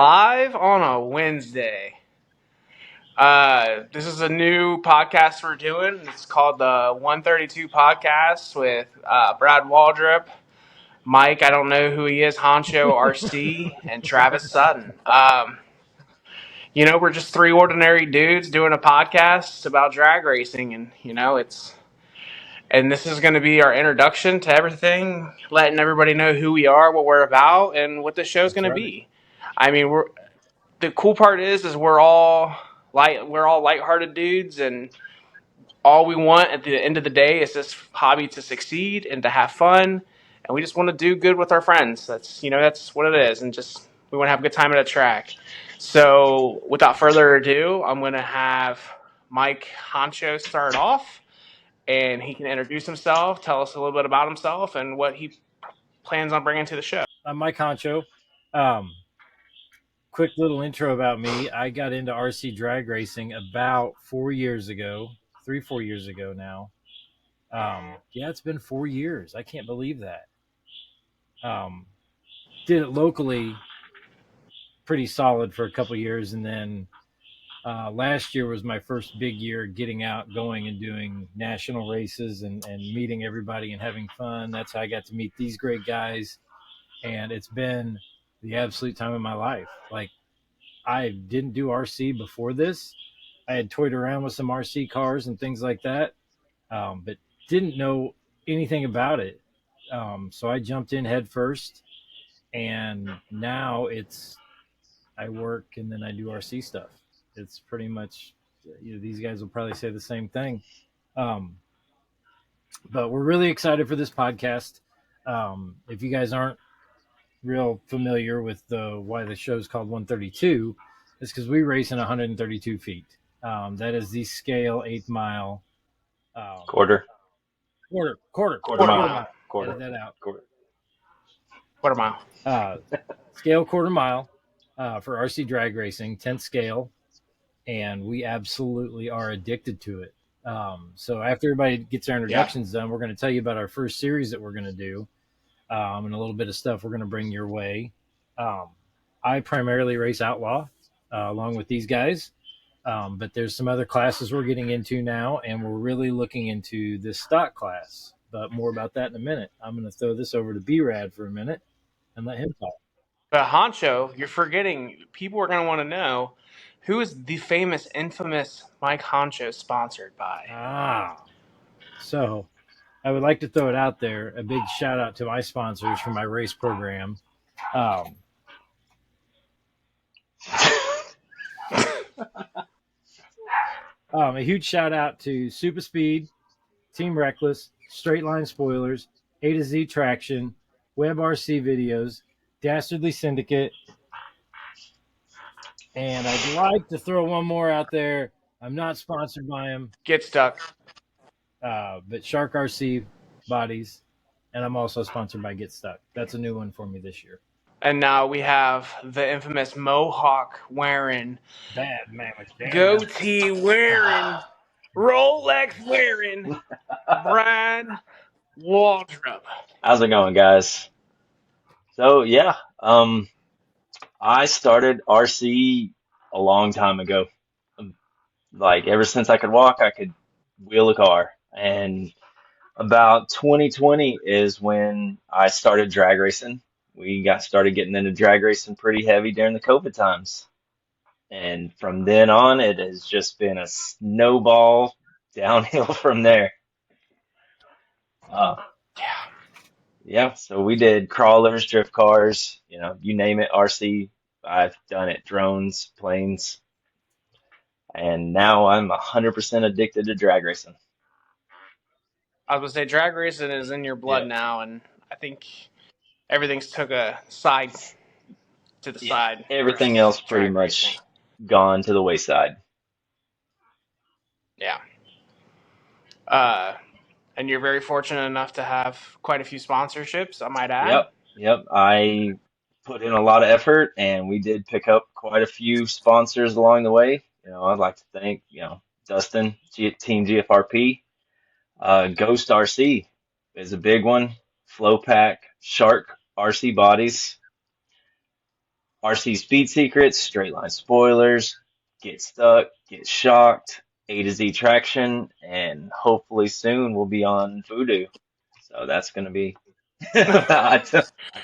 live on a Wednesday. This is a new podcast we're doing. It's called the 132 Podcast with Brad Waldrop, Mike, I don't know who he is, Honcho, RC, and Travis Sutton. We're just three ordinary dudes doing a podcast about drag racing, and this is going to be our introduction to everything, letting everybody know who we are, what we're about, and what the show's That's going to right. be. I mean, the cool part is we're all lighthearted dudes, and all we want at the end of the day is this hobby to succeed and to have fun, and we just want to do good with our friends. That's what it is, and just we want to have a good time at a track. So, without further ado, I'm going to have Mike Honcho start off, and he can introduce himself, tell us a little bit about himself, and what he plans on bringing to the show. I'm Mike Honcho. Quick little intro about me. I got into RC drag racing about 4 years ago, 4 years ago now. Yeah, it's been 4 years. I can't believe that. Did it locally pretty solid for a couple years, and then last year was my first big year getting out, going and doing national races and meeting everybody and having fun. That's how I got to meet these great guys, and it's been the absolute time of my life. Like, I didn't do RC before this. I had toyed around with some RC cars and things like that, but didn't know anything about it. So I jumped in head first, and now I work and then I do RC stuff. It's pretty much, these guys will probably say the same thing. But we're really excited for this podcast. If you guys aren't real familiar with why the show's called 132, it's because we race in 132 feet. That is the scale 8 mile. Quarter Quarter mile. Edit that out. Quarter mile. Scale quarter mile for RC drag racing, 10th scale, and we absolutely are addicted to it. So after everybody gets their introductions done, we're going to tell you about our first series that we're going to do. And a little bit of stuff we're going to bring your way. I primarily race outlaw along with these guys, but there's some other classes we're getting into now, and we're really looking into this stock class, but more about that in a minute. I'm going to throw this over to B-Rad for a minute and let him talk. But Honcho, you're forgetting, people are going to want to know, who is the famous, infamous Mike Honcho sponsored by? So I would like to throw it out there. A big shout out to my sponsors for my race program. A huge shout out to Super Speed, Team Reckless, Straight Line Spoilers, A to Z Traction, Web RC Videos, Dastardly Syndicate, and I'd like to throw one more out there. I'm not sponsored by them. Get Stuck. But Shark RC Bodies, and I'm also sponsored by Get Stuck. That's a new one for me this year. And now we have the infamous Mohawk wearing, Bad man with goatee wearing, Rolex wearing, Brad Waldrop. How's it going, guys? So yeah, I started RC a long time ago. Like ever since I could walk, I could wheel a car. And about 2020 is when I started drag racing. We started getting into drag racing pretty heavy during the COVID times. And from then on, it has just been a snowball downhill from there. Yeah, so we did crawlers, drift cars, you name it, RC. I've done it, drones, planes, and now I'm 100% addicted to drag racing. I was going to say, drag racing is in your blood now, and I think everything's took a side to the side. Everything else pretty much gone to the wayside. Yeah. And you're very fortunate enough to have quite a few sponsorships, I might add. Yep. I put in a lot of effort, and we did pick up quite a few sponsors along the way. I'd like to thank, Dustin, Team GFRP, Ghost RC is a big one, Flowpack, Shark RC Bodies, RC Speed Secrets, straight line spoilers, get stuck, get shocked, A to Z traction, and hopefully soon we'll be on Voodoo. So that's gonna be. I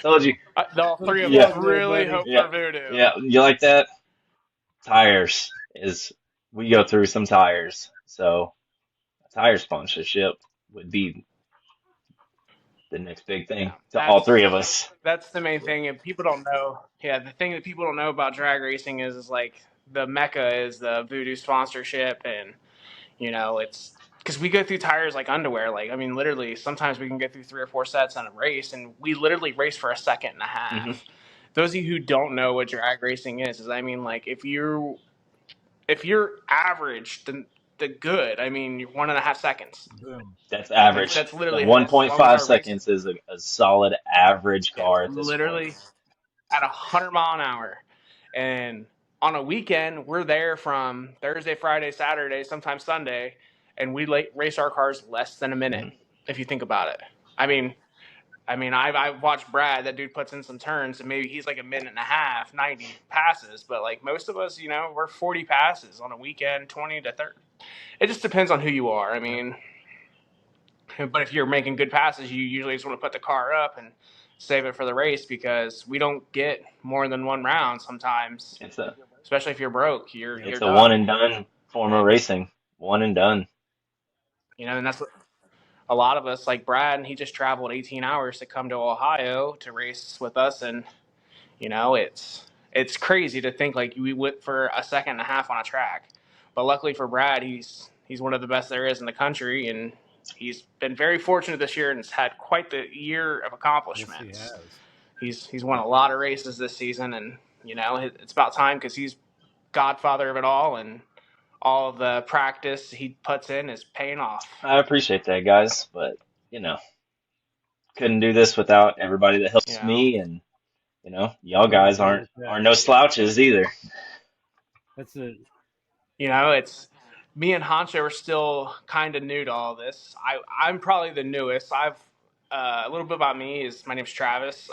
told you. All Look three of us Yeah, forward to it, really buddy. hope yeah, for Voodoo. yeah. You like that? Tires is we go through some tires, so a tire sponsorship would be the next big Yeah, thing to all three of us. that's the main thing, and people don't know. Yeah, the thing that people don't know about drag racing is like the mecca is the Voodoo sponsorship, and it's because we go through tires like underwear. Like, I mean, literally, sometimes we can go through 3 or 4 sets on a race, and we literally race for a second and a Hmm. half. Those of you who don't know what drag racing is I mean, like if you're average, the good, I mean, you're 1.5 seconds. Boom. That's That's average. that's The literally as long as 1.5 our race. seconds is a solid average Yeah, car at this point. literally at 100 mile an hour, and on a weekend we're there from Thursday, Friday, Saturday, sometimes Sunday, and we race our cars less than a minute. Hmm. If you think about it, I mean, I've watched Brad. That dude puts in some turns, and maybe he's like a minute and a half, 90 passes. But like most of us, we're 40 passes on a weekend, 20 to 30. It just depends on who you are. I Yep. mean, but if you're making good passes, you usually just want to put the car up and save it for the race because we don't get more than one round sometimes. It's a Especially if you're broke, you're it's a one done. and done form of racing. One and done. And that's what a lot of us, like Brad, and he just traveled 18 hours to come to Ohio to race with us, and it's crazy to think like we went for a second and a half on a track. But luckily for Brad, he's one of the best there is in the country, and he's been very fortunate this year and has had quite the year of Yes, he accomplishments. has. He's won a lot of races this season, and it's about time because he's godfather of it all, and all of the practice he puts in is paying off. I appreciate that, guys, but you know, couldn't do this without everybody that You helps know, me, and y'all Couldn't guys agree aren't with that. are no slouches either. That's a it's me and Honcho are still kind of new to all this. I'm probably the newest. I've a little bit about me is my name's Travis.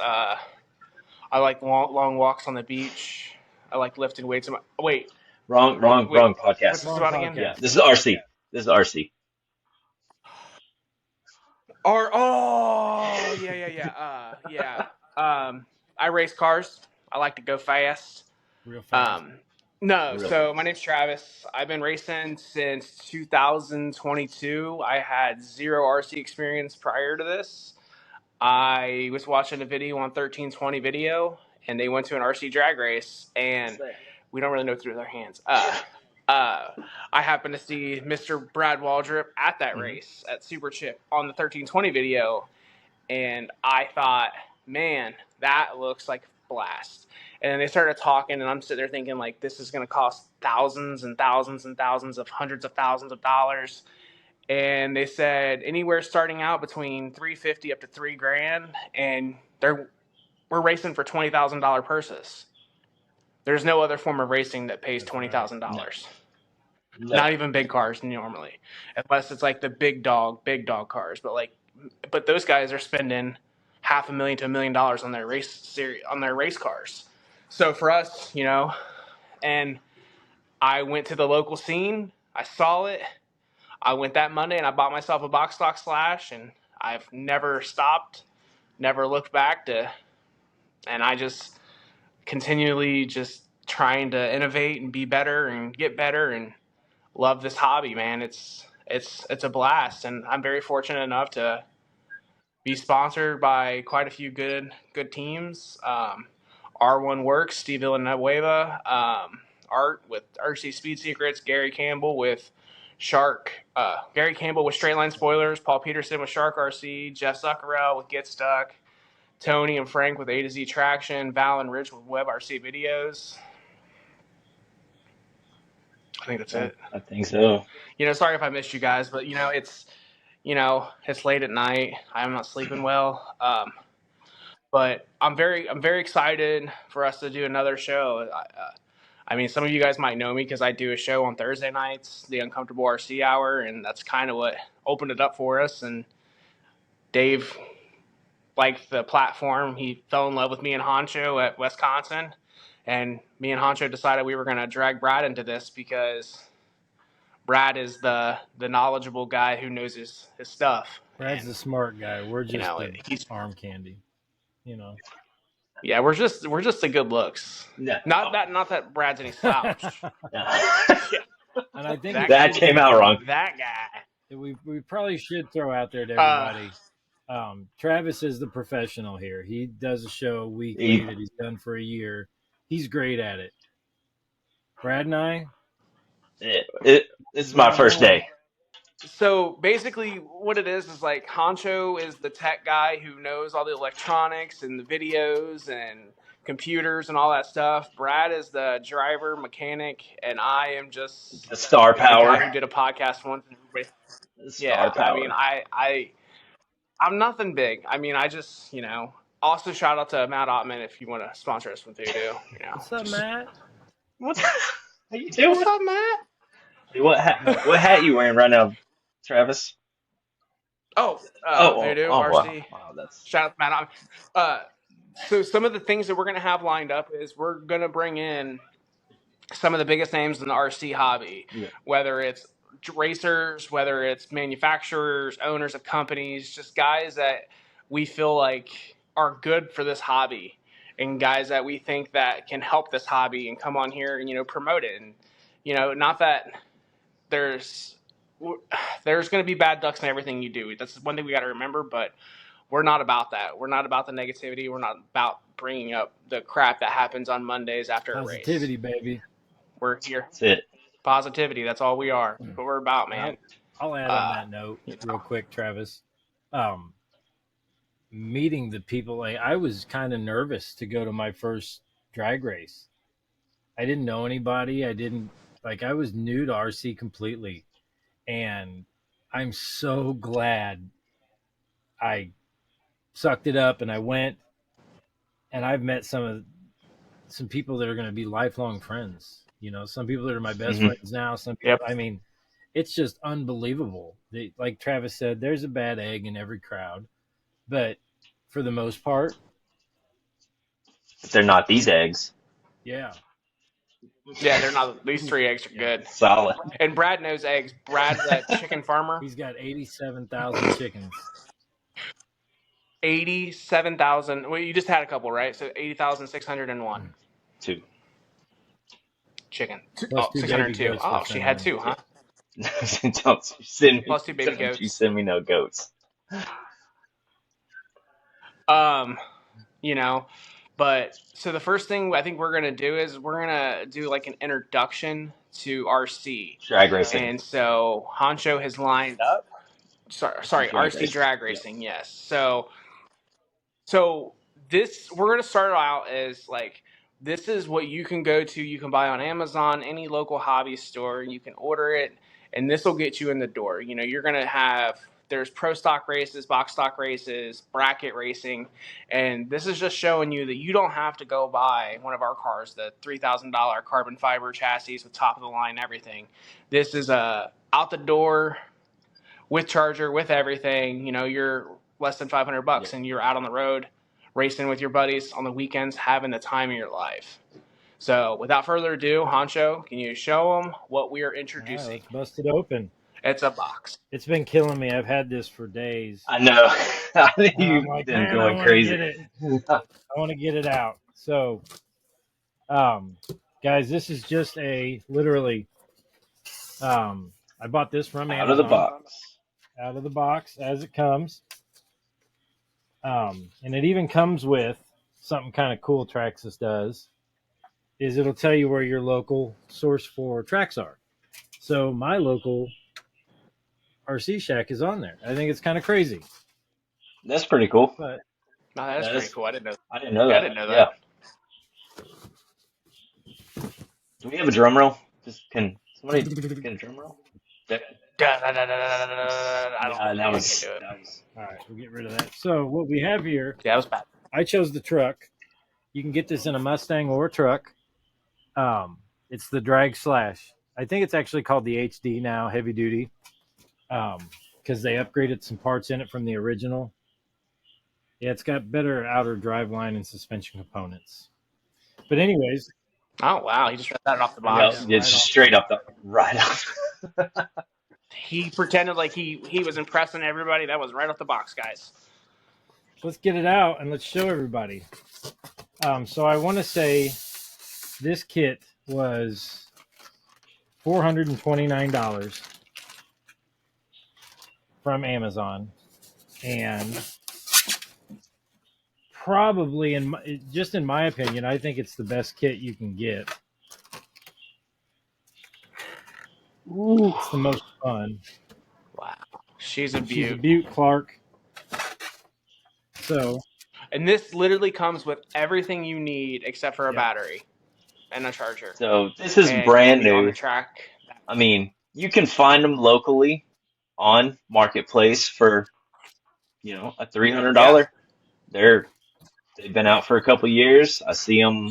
I like long walks on the beach. I like lifting weights. Wait, Wrong what's podcast. this wrong about again? Yeah, podcast. this is RC. This is RC. Yeah. I race cars. I like to go fast. Real fast. Um, no, Real so my fast. name's Travis. I've been racing since 2022. I had zero RC experience prior to this. I was watching a video on 1320 video, and they went to an RC drag race, What's and that? we don't really know through their hands. I happened to see Mr. Brad Waldrop at that Hmm. race at Super Chip on the 1320 video, and I thought, man, that looks like a blast. And then they started talking, and I'm sitting there thinking, like, this is going to cost thousands and thousands and thousands of hundreds of thousands of dollars. And they said anywhere starting out between 350 up to $3,000, and we're racing for $20,000 purses. There's no other form of racing that pays That's right. No, $20,000. no. Not even big cars normally, unless it's like the big dog cars. But those guys are spending $500,000 to $1 million on their race cars. So for us, and I went to the local scene. I saw it. I went that Monday and I bought myself a box stock slash, and I've never stopped, never looked back and I just continually just trying to innovate and be better and get better and love this hobby, man. It's a blast, and I'm very fortunate enough to be sponsored by quite a few good teams. R1 Works, Steve Villanueva, Art with RC Speed Secrets, Gary Campbell with Straight Line Spoilers, Paul Peterson with Shark RC, Jeff Zuckerell with Get Stuck, Tony and Frank with A to Z Traction, Val and Rich with Web RC Videos. I think that's it. I think so. Sorry if I missed you guys, but it's late at night. I'm not sleeping well. But I'm very excited for us to do another show. I mean, some of you guys might know me because I do a show on Thursday nights, the Uncomfortable RC Hour, and that's kind of what opened it up for us. And Dave liked the platform. He fell in love with me and Honcho at Wisconsin, And me and Honcho decided we were going to drag Brad into this because Brad is the knowledgeable guy who knows his stuff. Brad's And the smart guy. We're you just know, the he's arm candy. You know. yeah, we're just the good looks. No. Not that Brad's any slouch. Yeah, And I think that we guy, That should came out wrong. that guy. we probably should throw out there to Uh, everybody. Travis is the professional here. He does a show weekly He, that he's done for a year. He's great at it. Brad and I, this is we my don't first know him. day. so basically, what it is like Honcho is the tech guy who knows all the electronics and the videos and computers and all that stuff. Brad is the driver, mechanic, and I am just The star the guy power. who did a podcast once. And everybody, The star yeah, I mean, power. I'm nothing big. I mean, I just Also, shout out to Matt Ottman if you want to sponsor us with Voodoo. What's up, Just Matt? What? How you what's doing? up, Matt? What hat you wearing right now, Travis? Oh, Oh, Voodoo wow, RC. wow, that's Shout out to Matt Ottman. So some of the things that we're gonna have lined up is we're gonna bring in some of the biggest names in the RC hobby, yeah. whether it's racers, whether it's manufacturers, owners of companies, just guys that we feel like are good for this hobby and guys that we think that can help this hobby and come on here and promote it. And not that there's there's going to be bad ducks in everything you do. That's one thing we got to remember, but we're not about that. We're not about the negativity. We're not about bringing up the crap that happens on Mondays after a race. Positivity, baby. We're here. That's it. Positivity. That's all we are. That's what we're about, man. I'll add on that note real quick, Travis. Meeting the people, like I was kind of nervous to go to my first drag race. I didn't know anybody. I was new to RC completely. And I'm so glad I sucked it up and I went, and I've met some people that are going to be lifelong friends. Some people that are my best Hmm. friends now. Some people, Yep. I mean, it's just unbelievable. Like Travis said, there's a bad egg in every crowd, but for the most part, But they're not these eggs. yeah. Yeah, they're not. These 3 eggs are good. Solid. And Brad knows eggs. Brad's a chicken farmer. He's got 87,000 chickens. 87,000. Well, you just had a couple, right? So 80,601 Two. chicken. Plus Oh, 2 baby 602. goats Oh, we'll she send had in. 2, huh? Don't you send me. Plus 2 baby Don't you goats. send me no goats. Um, you know, but so the first thing I think we're gonna do is we're gonna do like an introduction to RC, Drag racing. and so Honcho has lined up. Sorry, Drag RC racing. drag Yep. racing. Yes. So this we're gonna start out as like this is what you can go to. You can buy on Amazon, any local hobby store. You can order it, and this will get you in the door. You're gonna have there's pro stock races, box stock races, bracket racing, and this is just showing you that you don't have to go buy one of our cars, the $3,000 carbon fiber chassis with top of the line everything. This is a out the door with charger, with everything. You're less than $500 Yep. and you're out on the road racing with your buddies on the weekends, having the time of your life. So without further ado, Honcho, can you show them what we are All right, introducing? let's bust it open. It's a box. It's been killing me. I've had this for days. I know. I think And I'm you've like, been man, I going want to crazy. get it. I want to get it out. So, guys, this is just literally, I bought this from Out of the Amazon, box. out of the box as it comes. And it even comes with something kind of cool Traxxas does, is it'll tell you where your local source for tracks are. So my local RC Shack is on there. I think it's kind of crazy. That's pretty cool. But No, that is That pretty is- cool. I didn't know. I didn't know Yeah, that. I didn't know Yeah. that. Do we have a drum roll? Can somebody get a drum roll? I don't think that we was. can do it. That was. all right, we'll get rid of that. So what we have here, Yeah, that was bad. I chose the truck. You can get this in a Mustang or a truck. It's the Drag Slash. I think it's actually called the HD now, heavy duty, because they upgraded some parts in it from the original. Yeah, it's got better outer driveline and suspension components. But anyways, Oh wow, he just read that off the Yep, box. yeah, it's right just off. straight up the right up. He pretended like he was impressing everybody. That was right off the box, guys. Let's get it out and let's show everybody. So I want to say this kit was $429 from Amazon, and probably just in my opinion, I think it's the best kit you can get. Ooh. It's the most fun. Wow, she's a She's a beaut. Butte Clark. So, And this literally comes with everything you need except for a yep. battery and a charger, So this is and you'll brand be on the new. track. I mean, you can find them locally on Marketplace for, a Yeah, $300. They've been out for a couple years. I see them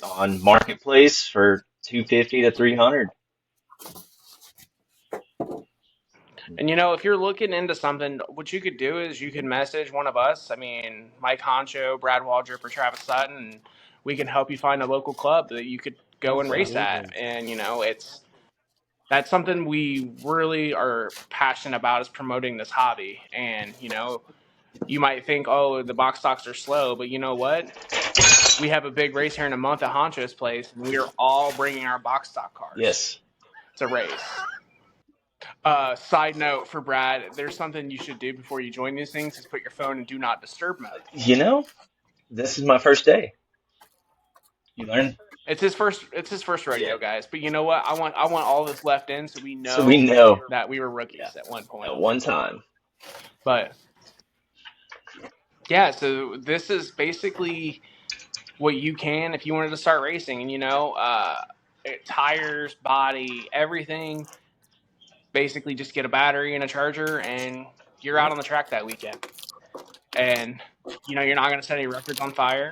on Marketplace for 250 to 300. and if you're looking into something, what you could do is you could message one of us. I mean, Mike Honcho, Brad Waldrop, or Travis Sutton, and we can help you find a local club that you could go and race at. Absolutely. And that's something we really are passionate about, is promoting this hobby. And you might think, oh, the box stocks are slow, but you know what? We have a big race here in a month at Honcho's place, and we are all bringing our box stock cars Yes. to race. Side note for Brad, there's something you should do before you join these things: is put your phone in do not disturb mode. This is my first day. You learn, It's his first yeah. rodeo, guys. But you know what? I want all this left in so we So we know know, that we were yeah, rookies at one point. at one time. But yeah, so this is basically what you can if you wanted to start racing, and tires, body, everything. Basically, just get a battery and a charger, and you're out Yep. on the track that weekend. And you're not going to set any records on fire.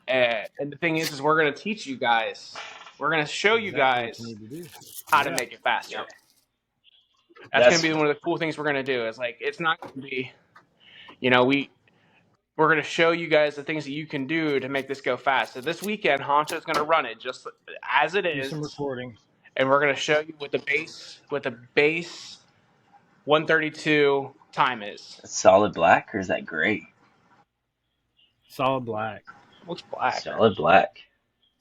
And the thing is we're going to teach you guys. We're going to show you Exactly what you guys need to do. how to Yeah. make it faster. Yep. That's going to That's be one of the cool things we're going to do. Is like it's not going to be, we're going to show you guys the things that you can do to make this go fast. So this weekend, Honcho's going to run it just as it Do some is, recording. and we're going to show you what the base 132 time is. solid black or is that gray? Solid black. Looks black. Solid black.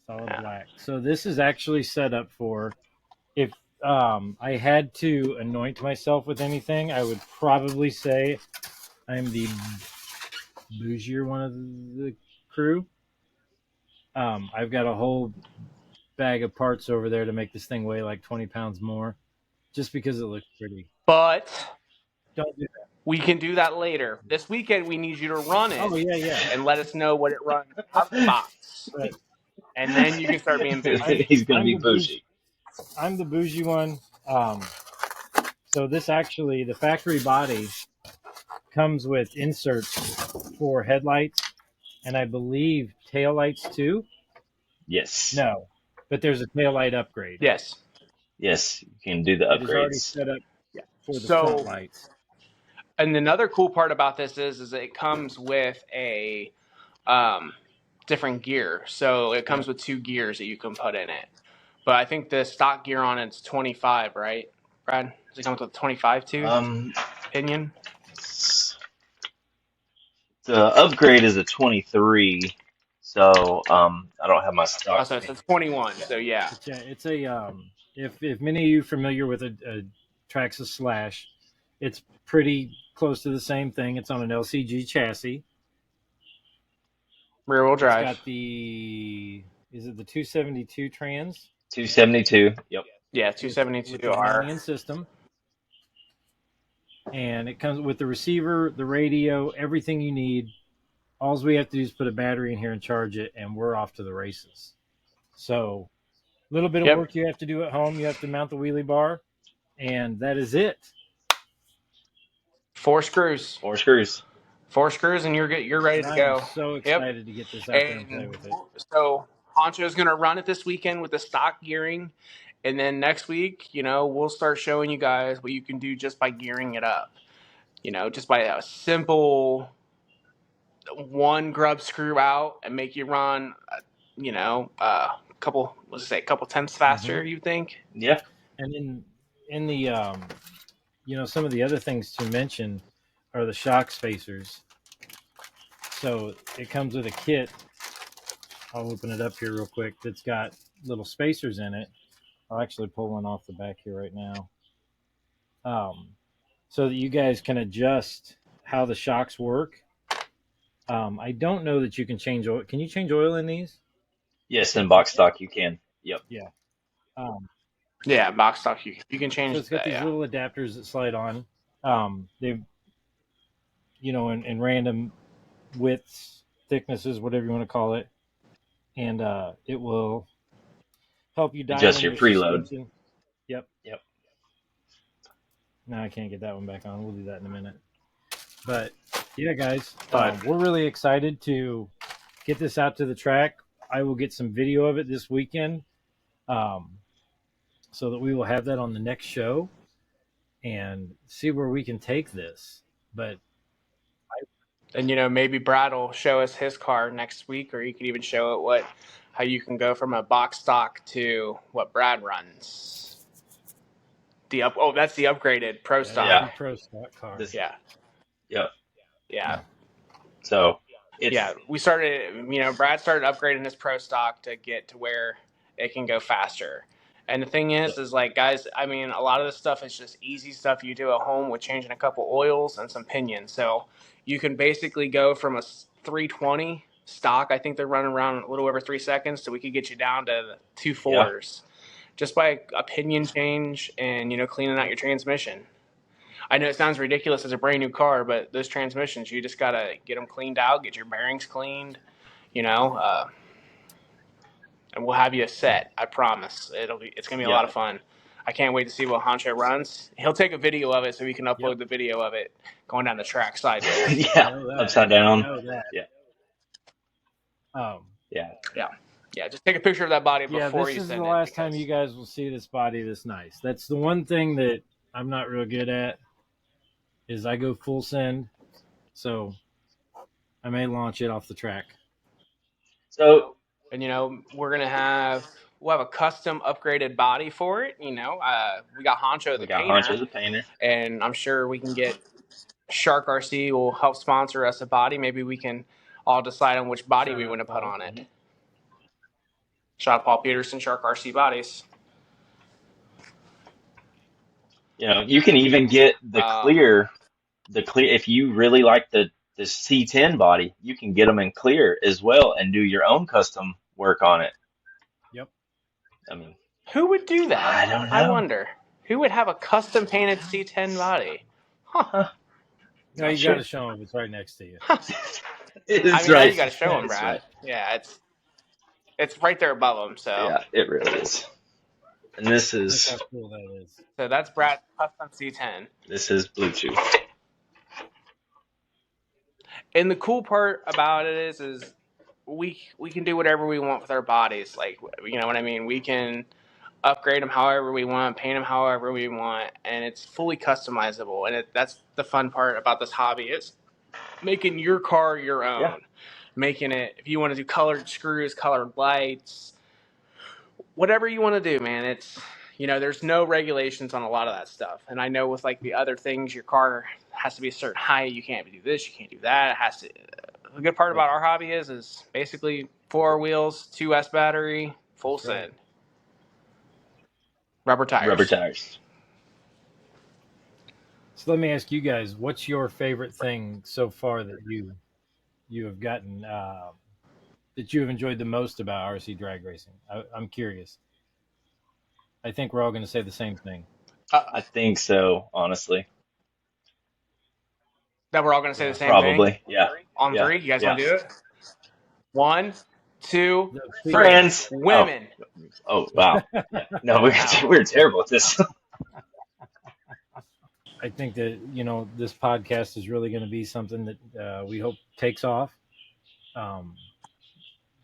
Solid Yeah. black. So this is actually set up for if I had to anoint myself with anything, I would probably say I'm the bougier one of the crew. I've got a whole bag of parts over there to make this thing weigh like 20 pounds more, just because it looks pretty. But Don't do that. we can do that later. This weekend, we need you to run it Oh yeah. and let us know what it runs out of the box. But And then you can start being bougie. He's gonna I'm be the bougie. bougie. I'm the bougie one. So this actually, the factory body comes with inserts for headlights, and I believe taillights too. Yes. No, but there's a taillight upgrade. Yes. Yes, you can do the It is already upgrades. set up for the So, front lights. and another cool part about this is it comes with a different gear. So it comes with 2 gears that you can put in it. But I think the stock gear on it's 25, right, Brad? Does it come with a 25 too? Um, Pinion? the upgrade is a 23, so I don't have my Oh, stock. so it's a 21. So yeah. It's a if many of you are familiar with a Traxxas Slash, it's pretty close to the same thing. It's on an LCG chassis. Rear wheel It's drive. got is it the 272 trans? 272. Yep. Yeah, With 272 the R. Mannion system. And it comes with the receiver, the radio, everything you need. All we have to do is put a battery in here and charge it, and we're off to the races. So, a little bit of Yep. work you have to do at home. You have to mount the wheelie bar, and that is it. 4 screws. 4 screws. 4 screws, and you're ready And to I go. am so Yep. excited to get this out there and play And with it. so Honcho's going to run it this weekend with the stock gearing. And then next week, we'll start showing you guys what you can do just by gearing it up. Just by a simple 1 grub screw out and make you run couple, let's say, a couple tenths faster. Mm-hmm. You think? Yeah. And in the some of the other things to mention are the shock spacers. So it comes with a kit. I'll open it up here real quick. That's got little spacers in it. I'll actually pull one off the back here right now. So that you guys can adjust how the shocks work. I don't know that you can change oil. Can you change oil in these? Yes, in box stock you can. Yep. Yeah. Um, Yeah, box stock. You can so change it's got that. these Yeah. little adapters that slide on. They've, in random widths, thicknesses, whatever you want to call it. And it will help you dial Adjust in your your preload. suspension. Yep. Yep. No, I can't get that one back on. We'll do that in a minute. But yeah, guys, But we're really excited to get this out to the track. I will get some video of it this weekend, um, so that we will have that on the next show and see where we can take this. But and maybe Brad will show us his car next week, or you could even show it how you can go from a box stock to what Brad runs. That's the upgraded pro that is stock. Yeah. the pro stock car. This. Yeah, Yep. yeah. So Yeah, it's we started, Brad started upgrading his pro stock to get to where it can go faster. And the thing yep. is like, guys, I mean, a lot of this stuff is just easy stuff you do at home with changing a couple oils and some pinions. So you can basically go from a 320 stock, I think they're running around a little over 3 seconds, so we could get you down to the two Yeah. fours just by a pinion change and, cleaning out Yep. your transmission. I know it sounds ridiculous as a brand new car, but those transmissions, you just gotta get them cleaned out, get your bearings cleaned, you know, uh, and we'll have you set. I promise. It's gonna be a Yeah. lot of fun. I can't wait to see what Honcho runs. He'll take a video of it so we can Yep. upload the video of it going down the track sideways. I Yeah. know that. Upside I down. know that. Yeah. Um, Yeah. Yeah, yeah. Just take a picture of that body yeah, before this you is the send it last time you because guys will see this body this nice. That's the one thing that I'm not real good at is I go full send. So I may launch it off the track. So and we'll have a custom upgraded body for it. We got Honcho we the got Honcho painter, the painter. and I'm sure we can get Shark RC will help sponsor us a body. Maybe we can all decide on which body Shout we out want to put Paul. on it. Shout out Paul Peterson, Shark RC bodies. You can even get Um, the clear if you really like the C10 body, you can get them in clear as well and do your own custom work on it. Yep. I mean, who would do that? I don't I know. wonder. Who would have a custom painted C10 body? Huh. Huh, No, not you got sure. to show him. It's right next to you. It I is mean, now you right. got to show him, It's Brad. right. Yeah, it's right there above him. So Yeah, it really is. And this Look is how cool that is. that's Brad's custom C10. Bluetooth. And the cool part about it is we can do whatever we want with our bodies. Like, you know what I mean? We can upgrade them however we want, paint them however we want, and it's fully customizable. And that's the fun part about this hobby is making your car your Yeah. own. Making it, if you want to do colored screws, colored lights, whatever you want to do, man. There's no regulations on a lot of that stuff. And I know with like the other things, your car has to be a certain height. You can't do this, you can't do that. It has to. The good part Yep. about our hobby is basically 4 wheels, 2S battery, full That's right. send, rubber Rubber tires. tires. So let me ask you guys, what's your favorite thing so far that you have gotten that you have enjoyed the most about RC drag racing? I'm curious. I think we're all going to say the same thing. I think so, honestly. That we're all going to say the Yeah. same thing Probably. Yeah. on Yeah. three. You guys Yeah. want to do it? 1, 2, The 3. female. Friends. Oh. Women. Oh, wow. Yeah. No, Wow. we're terrible at this. I think that this podcast is really going to be something that we hope takes off.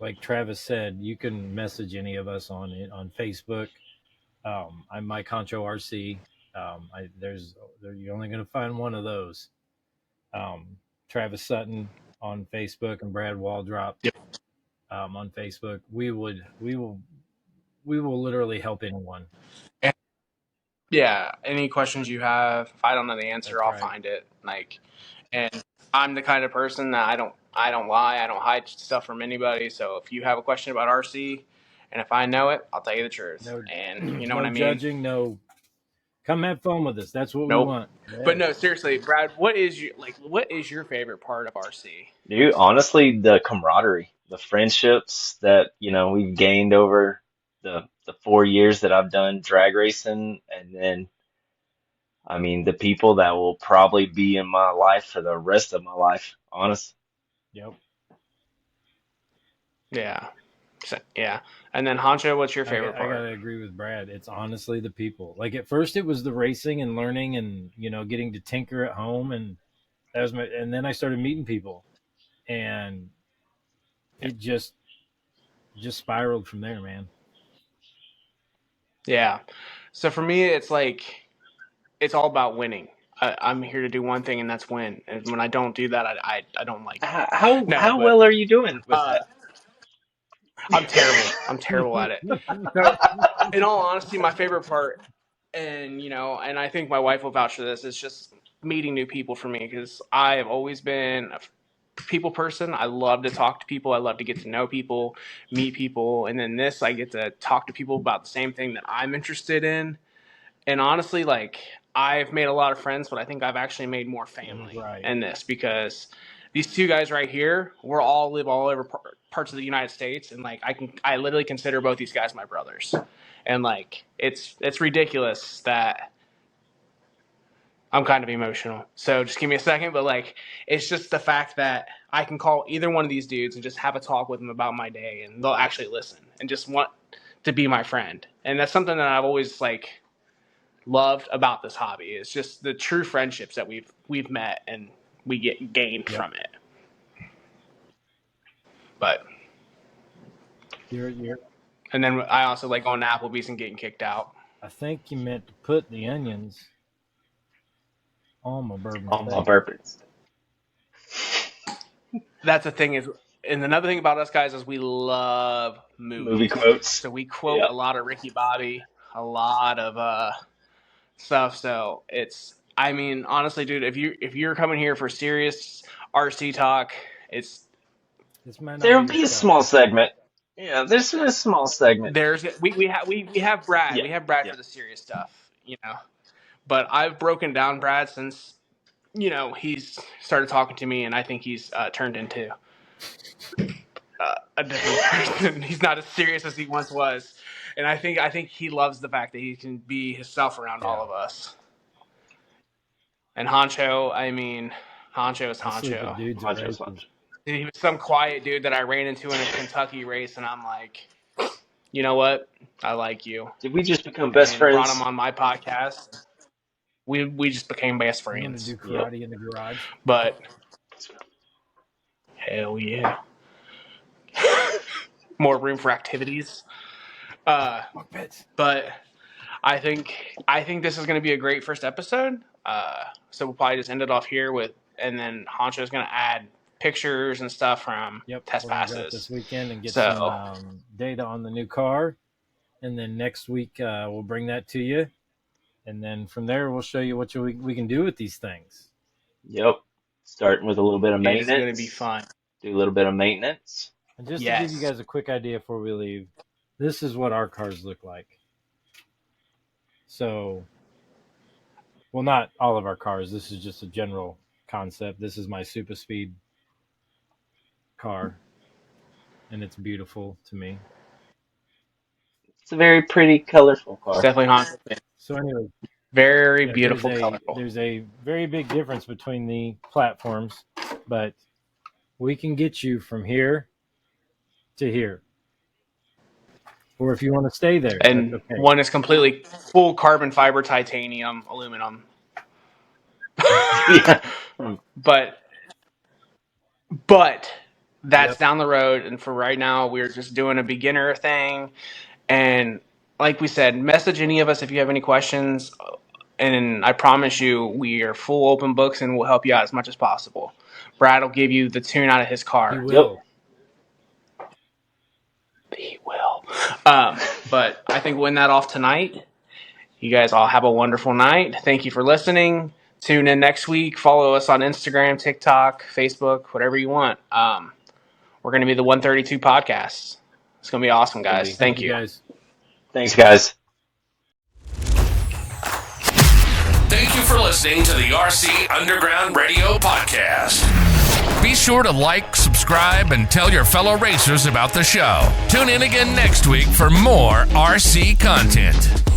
Like Travis said, you can message any of us on Facebook. I'm Mike Honcho RC. You're only going to find one of those. Travis Sutton on Facebook and Brad Waldrop. Yep. on Facebook. We will literally help anyone. Yeah, any questions you have, if I don't know the answer, That's I'll right. find it. Like, and I'm the kind of person that I don't lie, I don't hide stuff from anybody. So if you have a question about RC, and if I know it, I'll tell you the truth. No, And you know what no I mean? judging. No, come have fun with us. That's what we Nope. want. But Yeah. no, seriously, Brad, what is your favorite part of RC? Dude, honestly, the camaraderie, the friendships that, we've gained over the 4 years that I've done drag racing, and then, I mean, the people that will probably be in my life for the rest of my life, honest. Yep. Yeah. Yeah. And then Honcho, what's your favorite I part? gotta agree with Brad. It's honestly the people. Like at first, it was the racing and learning, and getting to tinker at home, and that was and then I started meeting people, and it just spiraled from there, man. Yeah. So for me, it's like it's all about winning. I'm here to do one thing, and that's win. And when I don't do that, I don't like it. No, How but well are you doing with uh, that? I'm terrible. I'm terrible at it. So, in all honesty, my favorite part, and and I think my wife will vouch for this, is just meeting new people for me because I have always been a people person. I love to talk to people. I love to get to know people, meet people, and then this, I get to talk to people about the same thing that I'm interested in. And honestly, like I've made a lot of friends, but I think I've actually made more family Right. in this because these two guys right here, live all over parts of the United States, and like I literally consider both these guys my brothers, and like it's ridiculous that I'm kind of emotional. So just give me a second, but like it's just the fact that I can call either one of these dudes and just have a talk with them about my day, and they'll actually listen and just want to be my friend, and that's something that I've always like loved about this hobby is just the true friendships that we've met and we get gained Yep. from it. But You're. and then I also like going to Applebee's and getting kicked out. I think you meant to put the onions on my bourbon On my steak. bourbons. That's the thing is, and another thing about us guys is we love Movie movies. quotes. So we quote Yeah. a lot of Ricky Bobby, a lot of stuff. So it's, I mean, honestly, dude, if you're coming here for serious RC talk, it's This might not be There'll your be a spot. small segment. Yeah, there's a small segment. there's we have Brad. Yeah, We have Brad yeah. for the serious stuff, But I've broken down Brad since he's started talking to me, and I think he's turned into a different person. He's not as serious as he once was, and I think he loves the fact that he can be himself around all Yeah. of us. And Honcho, I mean, Honcho is I sleep with Honcho. dudes at Honcho's races. Honcho. He was some quiet dude that I ran into in a Kentucky race, and I'm like, you know what? I like you, Did we just become best and brought him friends? on my podcast. We just became best You want to friends. do Yep. karate in the garage? But hell yeah, more room for activities. Uh, Fuck pits. but I think this is going to be a great first episode. So we'll probably just end it off here with, and then Honcho's going to add pictures and stuff from Yep. test We're gonna go out this passes. weekend and get some So data on the new car, and then next week we'll bring that to you, and then from there we'll show you what we can do with these things. Yep. Starting with a little bit of it is going to be maintenance. fun. Do a little bit of maintenance. And just to give you Yes. guys a quick idea before we leave, this is what our cars look like. So, well, not all of our cars. This is just a general concept. This is my super speed car, and it's beautiful to me. It's a very pretty, colorful It's car. definitely Honcho. So, anyway, Very yeah, beautiful, colorful. there's a very big difference between the platforms, but we can get you from here to here. Or if you want to stay there, that's And okay. one is completely full carbon fiber, titanium, aluminum. Yeah. but but that's Yep. down the road, and for right now we're just doing a beginner thing. And like we said, message any of us if you have any questions, and I promise you we are full open books and we'll help you out as much as possible. Brad will give you the tune out of his He car. Yep. will. he will. But I think we'll win that off tonight. You guys all have a wonderful night. Thank you for listening. Tune in next week. Follow us on Instagram, TikTok, Facebook, whatever you want. We're going to be the 132 podcast. It's going to be awesome, guys. Thank you. guys. Thanks, guys. Thank you for listening to the RC Underground Radio Podcast. Be sure to like, subscribe, and tell your fellow racers about the show. Tune in again next week for more RC content.